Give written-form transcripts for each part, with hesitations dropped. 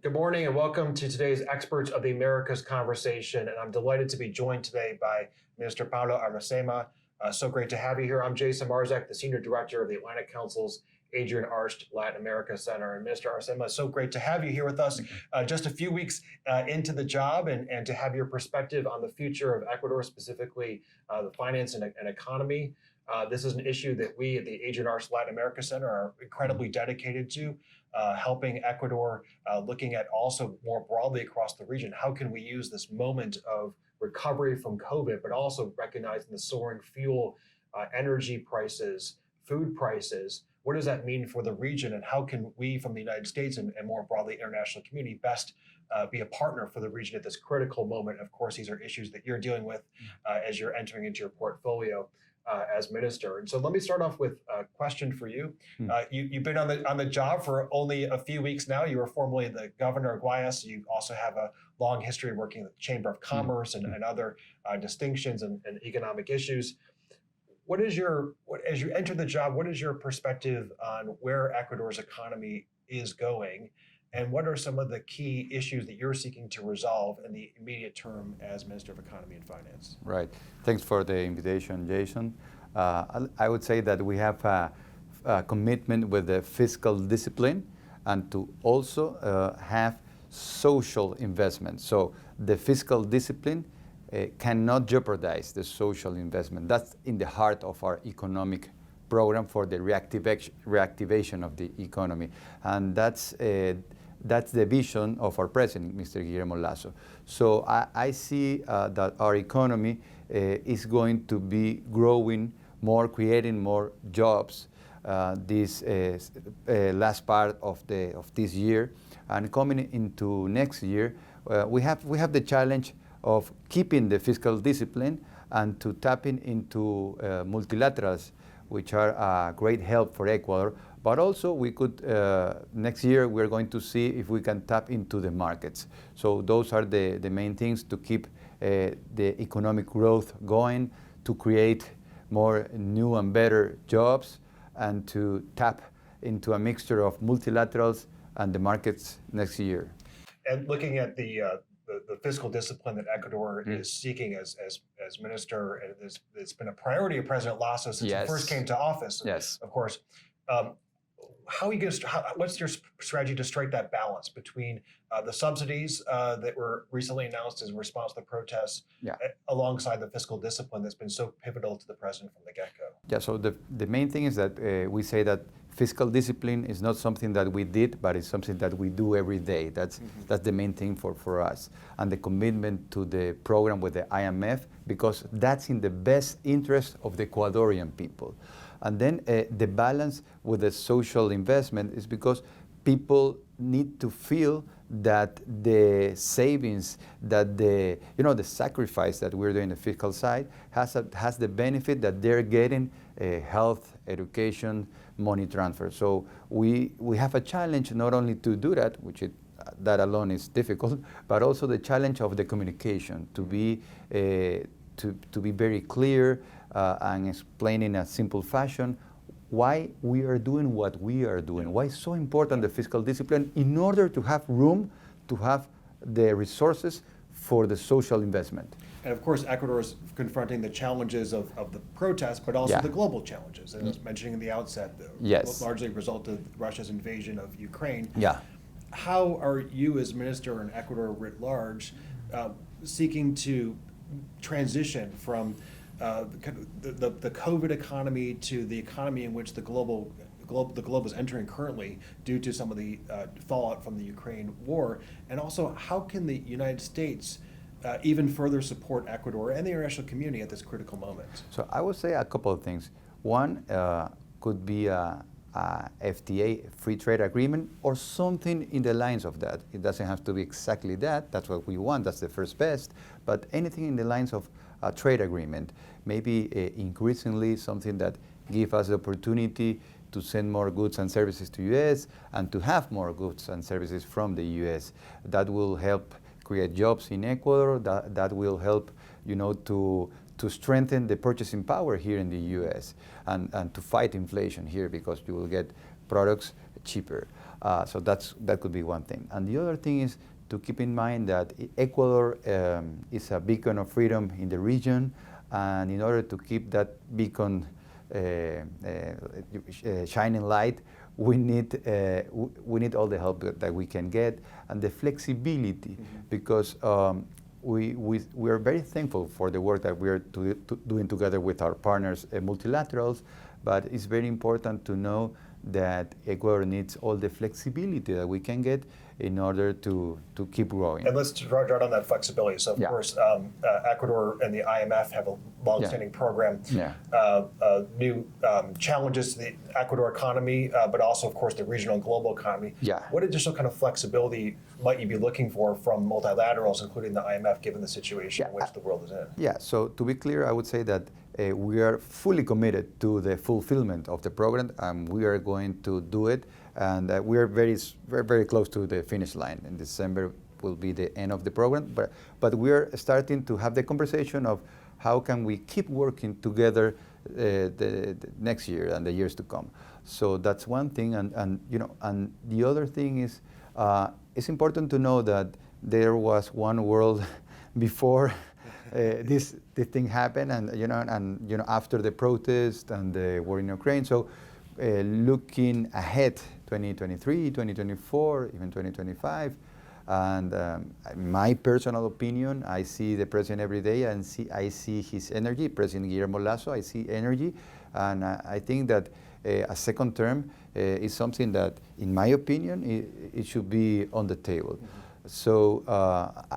Good morning and welcome to today's Experts of the Americas conversation. And I'm delighted to be joined today by Minister Pablo Arosemena. So great to have you here. I'm Jason Marczak, the Senior Director of the Atlantic Council's Adrienne Arsht Latin America Center. And Minister Arosemena, so great to have you here with us just a few weeks into the job and to have your perspective on the future of Ecuador, specifically the finance and economy. This is an issue that we at the Adrienne Arsht Latin America Center are incredibly dedicated to. Helping Ecuador, looking at also more broadly across the region, how can we use this moment of recovery from COVID, but also recognizing the soaring fuel, energy prices, food prices. What does that mean for the region, and how can we from the United States and more broadly international community best be a partner for the region at this critical moment? Of course, these are issues that you're dealing with as you're entering into your portfolio as minister. And so let me start off with a question for you. You've been on the job for only a few weeks now. You were formerly the governor of Guayas. You also have a long history of working with the Chamber of Commerce and other distinctions and economic issues. As you enter the job, what is your perspective on where Ecuador's economy is going? And what are some of the key issues that you're seeking to resolve in the immediate term as Minister of Economy and Finance? Right. Thanks for the invitation, Jason. I would say that we have a commitment with the fiscal discipline and to also have social investment. So the fiscal discipline cannot jeopardize the social investment. That's in the heart of our economic program for the reactivation of the economy. And that's the vision of our president, Mr. Guillermo Lasso. So I see that our economy is going to be growing more, creating more jobs this last part of this year. And coming into next year, we have the challenge of keeping the fiscal discipline and to tapping into multilaterals, which are a great help for Ecuador. But also we could, next year, we're going to see if we can tap into the markets. So those are the main things to keep the economic growth going, to create more new and better jobs, and to tap into a mixture of multilaterals and the markets next year. And looking at the fiscal discipline that Ecuador is seeking as minister, and it's been a priority of President Lasso since he first came to office. Yes. Of course. What's your strategy to strike that balance between the subsidies that were recently announced as a response to the protests, alongside the fiscal discipline that's been so pivotal to the president from the get-go? Yeah, so the main thing is that we say that fiscal discipline is not something that we did, but it's something that we do every day. That's the main thing for us. And the commitment to the program with the IMF, because that's in the best interest of the Ecuadorian people. And then the balance with the social investment is because people need to feel that the savings, that the sacrifice that we're doing on the fiscal side has the benefit that they're getting health, education, money transfer. So we have a challenge not only to do that, that alone is difficult, but also the challenge of the communication, to be very clear and explain in a simple fashion why we are doing what we are doing, why it's so important the fiscal discipline in order to have room to have the resources for the social investment. And of course, Ecuador is confronting the challenges of the protests, but also the global challenges. And I was mentioning in the outset, largely a result of Russia's invasion of Ukraine. Yeah. How are you as minister in Ecuador writ large seeking to transition from the COVID economy to the economy in which the globe is entering currently due to some of the fallout from the Ukraine war? And also, how can the United States even further support Ecuador and the international community at this critical moment? So I would say a couple of things. One could be a FTA, free trade agreement, or something in the lines of that. It doesn't have to be exactly that. That's what we want. That's the first best. But anything in the lines of a trade agreement, maybe increasingly something that gives us the opportunity to send more goods and services to U.S. and to have more goods and services from the U.S. That will help create jobs in Ecuador. That will help, to strengthen the purchasing power here in the U.S. and to fight inflation here, because you will get products cheaper. So that could be one thing. And the other thing is to keep in mind that Ecuador is a beacon of freedom in the region, and in order to keep that beacon shining light, we need all the help that we can get and the flexibility, because we are very thankful for the work that we are doing together with our partners, multilaterals, but it's very important to know that Ecuador needs all the flexibility that we can get in order to keep growing. And let's start on that flexibility. So, of course, Ecuador and the IMF have a long-standing program. New challenges to the Ecuador economy, but also, of course, the regional and global economy. What additional kind of flexibility might you be looking for from multilaterals, including the IMF, given the situation in which the world is in? So to be clear, I would say that we are fully committed to the fulfillment of the program, and we are going to do it. And we are very, very close to the finish line. In December will be the end of the program, but we are starting to have the conversation of how can we keep working together the next year and the years to come. So that's one thing, and the other thing is it's important to know that there was one world before this thing happened, and after the protest and the war in Ukraine. So looking ahead, 2023, 2024, even 2025, and my personal opinion, I see the president every day, and I see his energy, President Guillermo Lasso, I see energy, and I think that a second term is something that, in my opinion, it should be on the table. So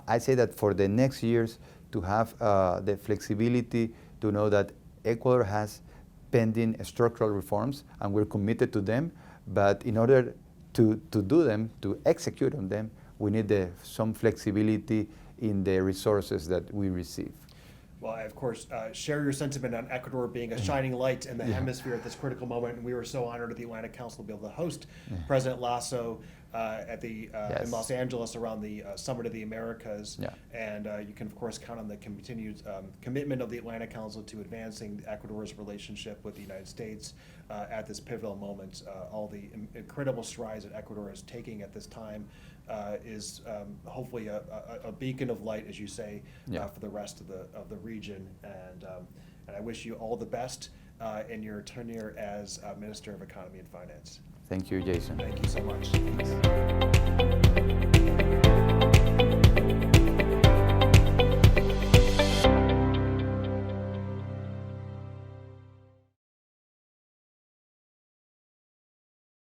I say that for the next years, to have the flexibility to know that Ecuador has pending structural reforms, and we're committed to them. But in order to do them, to execute on them, we need some flexibility in the resources that we receive. Well, I, of course, share your sentiment on Ecuador being a shining light in the hemisphere at this critical moment. And we were so honored at the Atlantic Council to be able to host President Lasso in Los Angeles around the Summit of the Americas. And you can, of course, count on the continued commitment of the Atlantic Council to advancing Ecuador's relationship with the United States at this pivotal moment. All the incredible strides that Ecuador is taking at this time is hopefully a beacon of light, as you say, for the rest of the region. And I wish you all the best in your tenure as Minister of Economy and Finance. Thank you, Jason. Thank you so much.